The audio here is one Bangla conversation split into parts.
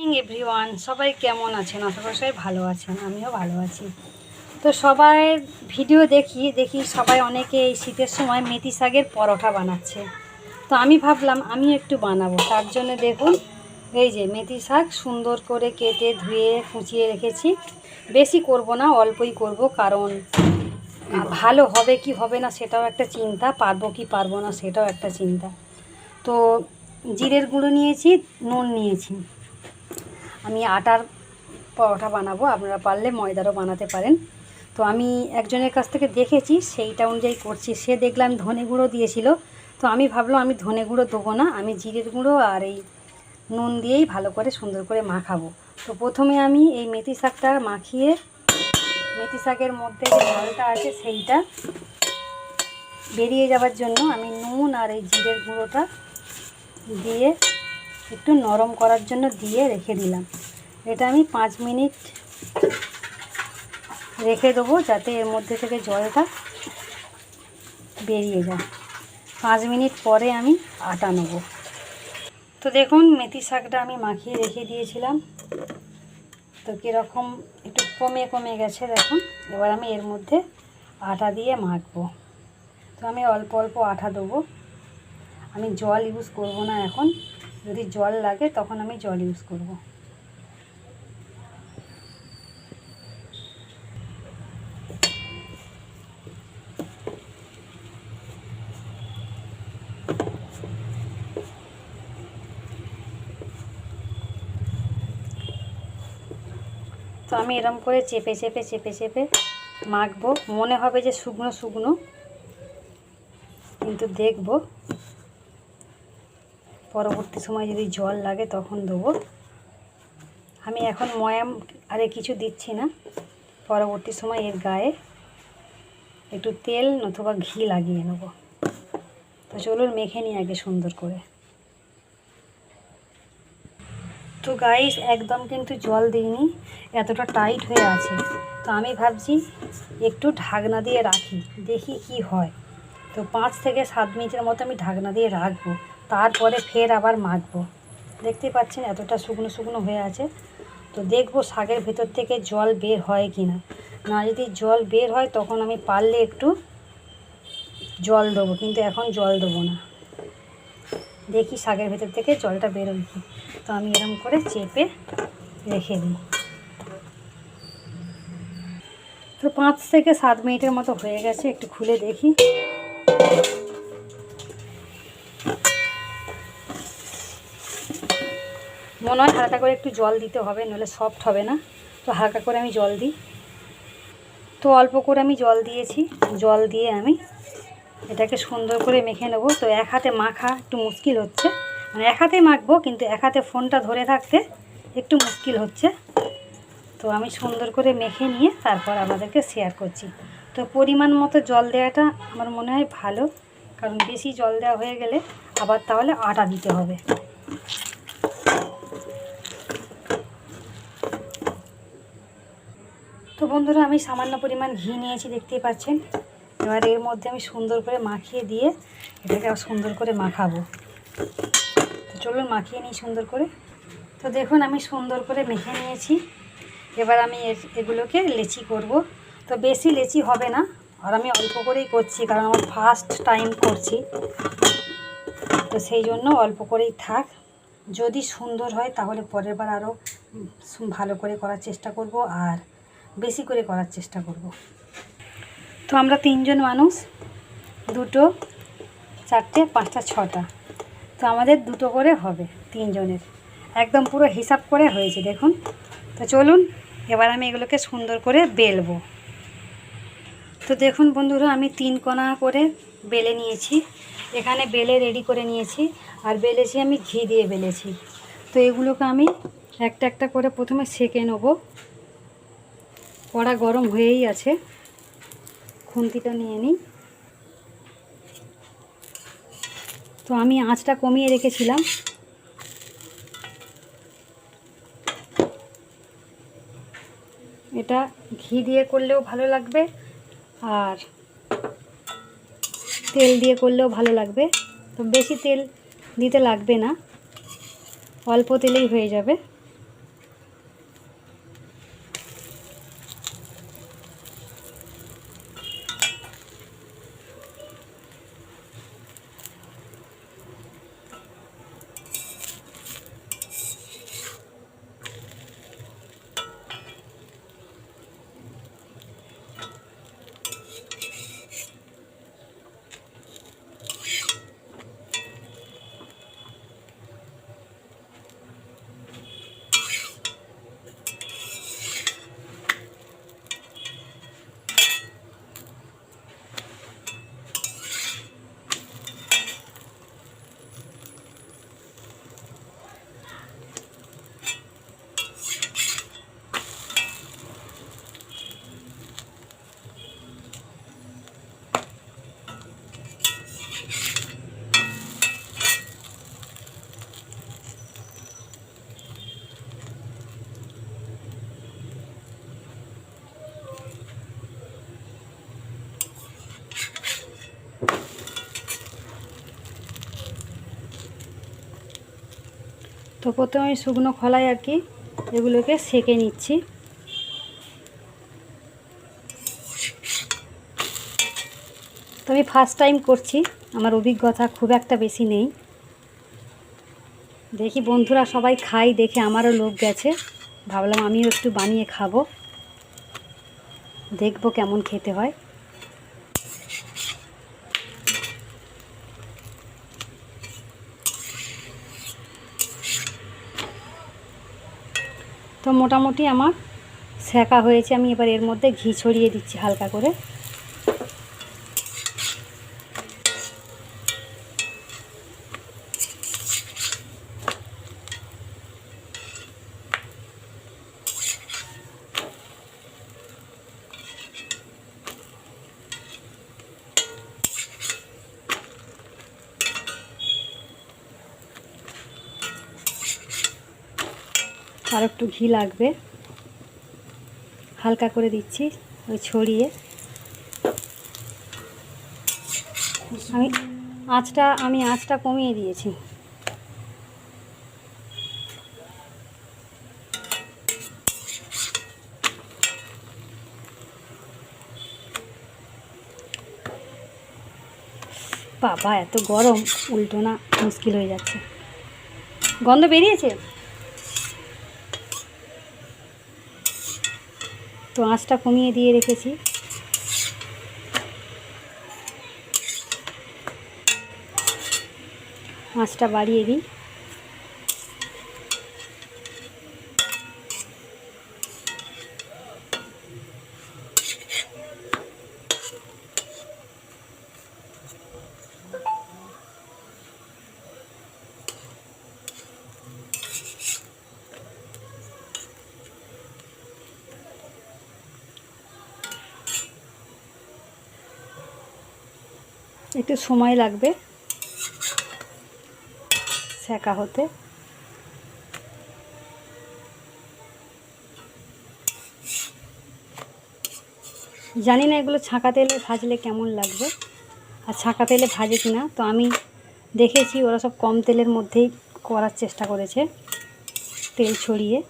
এভরিওয়ান, সবাই কেমন আছেন? আশা করি সবাই ভালো আছেন, আমিও ভালো আছি। তো সবাই ভিডিও দেখি সবাই অনেকে এই শীতের সময় মেথি শাকের পরোটা বানাচ্ছে। তো আমি ভাবলাম আমি একটু বানাবো। তার জন্য দেখুন, এই যে মেথি শাক সুন্দর করে কেটে ধুয়ে কুচিয়ে রেখেছি। বেশি করব না, অল্পই করব, কারণ ভালো হবে কি হবে না সেটাও একটা চিন্তা, পারবো কি পারবো না সেটাও একটা চিন্তা। তো জিরের গুঁড়ো নিয়েছি, নুন নিয়েছি। আমি আটার পরোটা বানাবো, আপনারা পারলে ময়দারও বানাতে পারেন। তো আমি একজনের কাছ থেকে দেখেছি, সেইটা অনুযায়ী করছি। সে দেখলাম ধনে গুঁড়ো দিয়েছিল, তো আমি ভাবলাম আমি ধনে গুঁড়ো দেবো না, আমি জিরের গুঁড়ো আর এই নুন দিয়েই ভালো করে সুন্দর করে মাখাবো। তো প্রথমে আমি এই মেথি শাকটা মাখিয়ে, মেথি শাকের মধ্যে যে জলটা আছে সেইটা বেরিয়ে যাওয়ার জন্য আমি নুন আর এই জিরের গুঁড়োটা দিয়ে একটু নরম করার জন্য দিয়ে রেখে দিলাম। এটা আমি 5 মিনিট রেখে দেবো, যাতে এর মধ্যে থেকে জলটা বেরিয়ে যায়। 5 মিনিট পরে আমি আটা নেব। তো দেখুন, মেথি শাকটা আমি মাখিয়ে রেখে দিয়েছিলাম, তো কীরকম একটু কমে কমে গেছে দেখুন। এবার আমি এর মধ্যে আটা দিয়ে মাখবো। তো আমি অল্প অল্প আটা দেবো, আমি জল ইউজ করব না এখন। যদি জল লাগে তখন আমি জল ইউজ করব। তো আমি এরকম করে চেপে চেপে চেপে চেপে মাখবো। মনে হবে যে শুকনো শুকনো, কিন্তু দেখব পরবর্তী সময় যদি জল লাগে তখন দেবো। আমি এখন ময়াম আরে কিছু দিচ্ছি না, পরবর্তী সময় এর গায়ে একটু তেল নতুবা ঘি লাগিয়ে নেব। তো চলুন মেখে নিই আগে সুন্দর করে। তো গাইস, একদম কিন্তু জল দিইনি, এতটা টাইট হয়ে আছে। তো আমি ভাবছি একটু ঢাকনা দিয়ে রাখি, দেখি কি হয়। তো 5 থেকে 7 মিনিটের মতো আমি ঢাকনা দিয়ে রাখবো, তারপরে ফের আবার মাখবো। দেখতে পাচ্ছেন এতটা শুকনো শুকনো হয়ে আছে। তো দেখবো শাকের ভেতর থেকে জল বের হয় কি না। না যদি জল বের হয় তখন আমি পারলে একটু জল দেবো, কিন্তু এখন জল দেবো না। দেখি শাকের ভেতর থেকে জলটা বেরোয় কি। তো আমি এরকম করে চেপে রেখে দিই। তো 5 থেকে 7 মিনিটের মতো হয়ে গেছে, একটু খুলে দেখি। মনে হয় হালকা করে একটু জল দিতে হবে, নইলে সফট হবে না। তো হালকা করে আমি জল দিই। তো অল্প করে আমি জল দিয়েছি, জল দিয়ে আমি এটাকে সুন্দর করে মেখে নেব। তো এক হাতে মাখা একটু মুশকিল হচ্ছে, মানে এক হাতে মাখবো, কিন্তু এক হাতে ফোনটা ধরে থাকতে একটু মুশকিল হচ্ছে। তো আমি সুন্দর করে মেখে নিয়ে তারপর আমাদেরকে শেয়ার করছি। তো পরিমাণ মতো জল দেওয়াটা আমার মনে হয় ভালো, কারণ বেশি জল দেওয়া হয়ে গেলে আবার তাহলে আটা দিতে হবে। তো বন্ধুরা, আমি সামান্য পরিমাণ ঘি নিয়েছি, দেখতেই পাচ্ছেন। এবার এর মধ্যে আমি সুন্দর করে মাখিয়ে দিয়ে এটাকে সুন্দর করে মাখাবো। তো চলুন মাখিয়ে নিই সুন্দর করে। তো দেখুন, আমি সুন্দর করে মেখে নিয়েছি। এবার আমি এগুলোকে লেচি করব। তো বেশি লেচি হবে না, আর আমি অল্প করেই করছি, কারণ আমার ফার্স্ট টাইম করছি। তো সেই জন্য অল্প করেই থাক। যদি সুন্দর হয় তাহলে পরের বার আরও ভালো করে করার চেষ্টা করব, আর বেশি করে করার চেষ্টা করব। তো আমরা 3 জন মানুষ, 2টো 4টে 5টা 6টা, তো আমাদের 2টো করে হবে 3 জনের। একদম পুরো হিসাব করে হয়েছে দেখুন। তো চলুন এবার আমি এগুলোকে সুন্দর করে বেলবো। তো দেখুন বন্ধুরা, আমি 3 কোণা করে বেলে নিয়েছি। এখানে বেলে রেডি করে নিয়েছি, আর বেলেছি আমি ঘি দিয়ে বেলেছি। তো এগুলোকে আমি একটা একটা করে প্রথমে সেঁকে নেব। কড়া গরম হয়েই আছে, খুন্তিটা নিয়ে নিই। তো আমি আঁচটা কমিয়ে রেখেছিলাম। এটা ঘি দিয়ে করলেও ভালো লাগবে, আর তেল দিয়ে করলেও ভালো লাগবে। তো বেশি তেল দিতে লাগবে না, অল্প তেলেই হয়ে যাবে। তো প্রথমে আমি শুকনো খোলায় আর কি এগুলোকে সেঁকে নিচ্ছি। তো আমি ফার্স্ট টাইম করছি, আমার অভিজ্ঞতা খুব একটা বেশি নেই। দেখি বন্ধুরা সবাই খাই দেখে আমারও লোভ গেছে, ভাবলাম আমিও একটু বানিয়ে খাবো, দেখবো কেমন খেতে হয়। তো মোটামুটি আমার সেঁকা হয়েছে, আমি এবার এর মধ্যে ঘি ছড়িয়ে দিচ্ছি হালকা করে। আর একটু ঘি লাগবে, হালকা করে দিচ্ছি ওই ছড়িয়ে। আমি আঁচটা কমিয়ে দিয়েছি। বাবা এত গরম, উল্টো না মুশকিল হয়ে যাচ্ছে। গন্ধ বেরিয়েছে। তো আঁচটা কমিয়ে দিয়ে রেখেছি। আঁচটা বাড়িয়ে দিই। একটু সময় লাগবে সেঁকা হতে। জানি না এগুলো ছাঁকা তেলে ভাজলে কেমন লাগবে, আর ছাঁকা তেলে ভাজে কিনা। তো আমি দেখেছি ওরা সব কম তেলের মধ্যেই করার চেষ্টা করেছে, তেল ছড়িয়ে।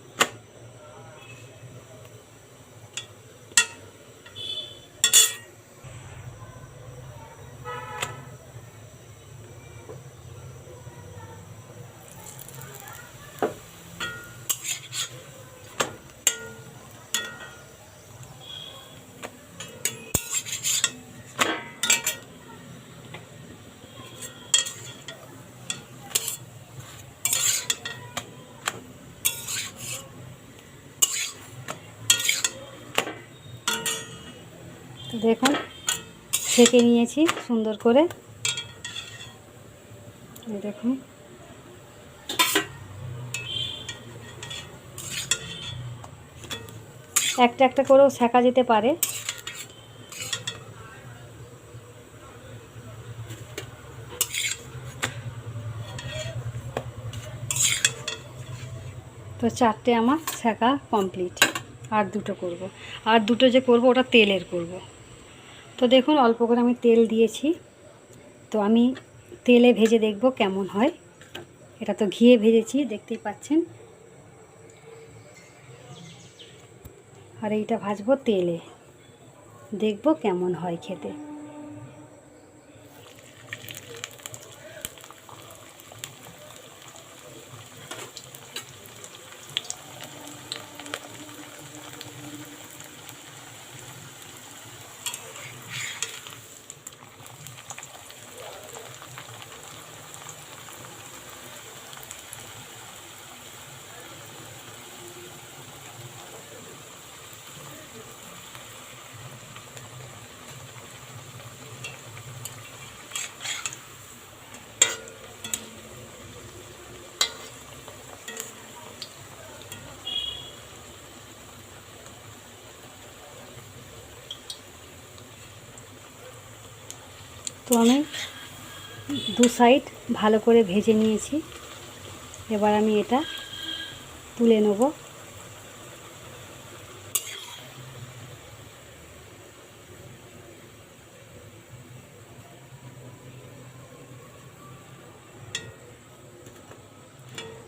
তো দেখুন ছেঁকে নিয়েছি সুন্দর করে, দেখুন। একটা একটা করেও সেঁকা যেতে পারে। তো চারটে আমার সেঁকা কমপ্লিট, আর দুটো করব। আর দুটো যে করব ওটা তেলের করব। তো দেখুন অল্প করে আমি তেল দিয়েছি। তো আমি তেলে ভেজে দেখব কেমন হয়। এটা তো ঘিয়ে ভেজেছি দেখতেই পাচ্ছেন, আর এইটা ভাজবো তেলে, দেখব কেমন হয় খেতে। তো আমি দু সাইড ভালো করে ভেজে নিয়েছি, এবার আমি এটা তুলে নেব।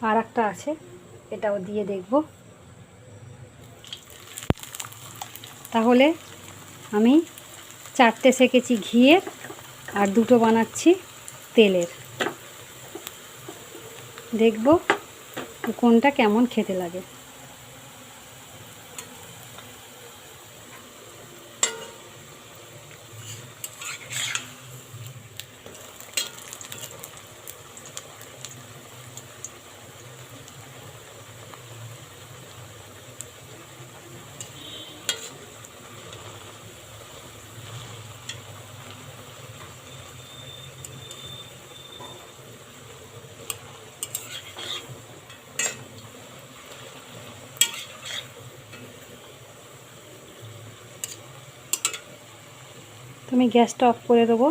আর একটা আছে, এটাও দিয়ে দেখব। তাহলে আমি 4টে সেকেছি ঘিয়ের আর 2টো বানাচ্ছি তেলের। দেখব কোনটা কেমন খেতে লাগে। তো আমি গ্যাসটা অফ করে দেবো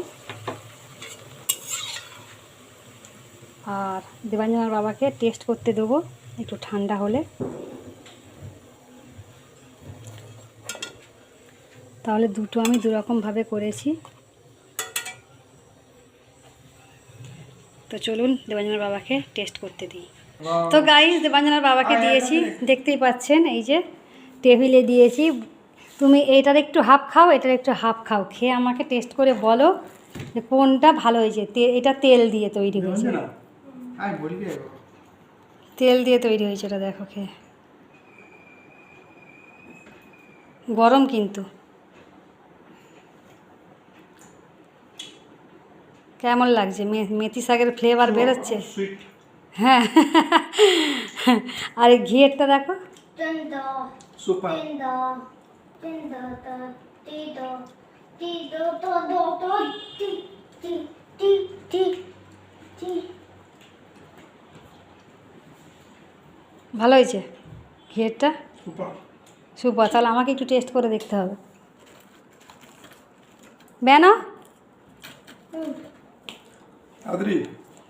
আর দেবাঞ্জনার বাবাকে টেস্ট করতে দেবো একটু ঠান্ডা হলে। তাহলে দুটো আমি দুরকমভাবে করেছি। তো চলুন দেবাঞ্জনার বাবাকে টেস্ট করতে দিই। তো গাইস, দেবাঞ্জনার বাবাকে দিয়েছি, দেখতেই পাচ্ছেন এই যে টেবিলে দিয়েছি। তুমি এইটার একটু হাফ খাও, এটার একটু হাফ খাও, খেয়ে আমাকে টেস্ট করে বলো যে কোনটা ভালো হয়েছে। এটা তেল দিয়ে তৈরি হয়েছে, তেল দিয়ে তৈরি হয়েছে। এটা দেখো খেয়ে, গরম কিন্তু। কেমন লাগছে? মেথি শাকের ফ্লেভার বেরোচ্ছে। হ্যাঁ, আর এই ঘিয়েরটা দেখো। ভালো হয়েছে ঘিয়েরটা, সুপার। তাহলে আমাকে একটু টেস্ট করে দেখতে হবে। বেনা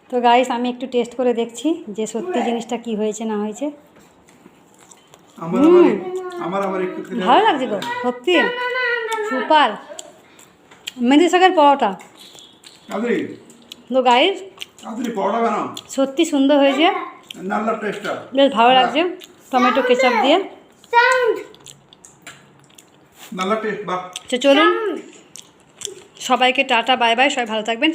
তো গাইস, আমি একটু টেস্ট করে দেখছি যে সত্যি জিনিসটা কি হয়েছে না হয়েছে। ভালো লাগছে গো, সত্যি সুপার। মেথি শাকের পরোটা। তো গাইস, সত্যি সুন্দর হয়েছে, বেশ ভালো লাগছে টমেটো কেচাপ দিয়ে। তো চলুন, সবাইকে টাটা, বাই বাই। সবাই ভালো থাকবেন।